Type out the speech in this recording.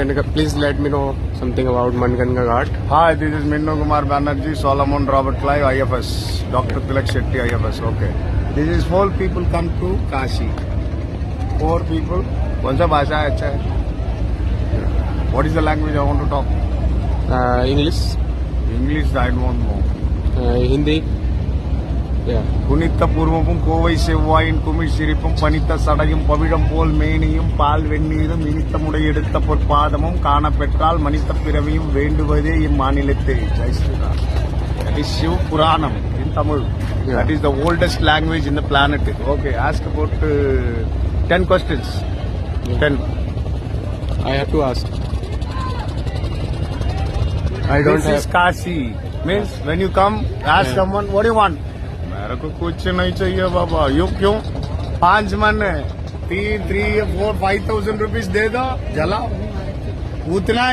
Please let me know something about Manganga Ghat. Hi, this is Minnu Kumar Banerjee, Solomon Robert Clive, IFS, Dr. Tilak Shetty, IFS. Okay. This is 4 people come to Kashi. 4 people. कौन सा भाषा है अच्छा है? What is the language I want to talk? English, English I don't know. Hindi. Yeah. குனித்த பூர்வமும் Kovai செவ்வாயின் குமிழ் சிரிப்பும் பனித்த சடையும் பவிழம் போல் மேனியும் பால் வெந்நீரும் இனித்த முடை எடுத்த பொற்பாதமும் காணப்பெற்றால் மனித பிறவியும் வேண்டுவதே இம்மாநிலத்தை. Jai Sriram. That is Shiv Puranam in Tamil. Yeah. That is the oldest language in the planet. Okay, ask about 10 questions. 10. I have to ask. I don't This have. is Kashi. Means when you come, ask Yeah. someone, what do you want? मेरे को कुछ नहीं चाहिए बाबा. You क्यों? 5 मन है. 3, 4, 5,000 rupees दे दो. जलाओ. उतना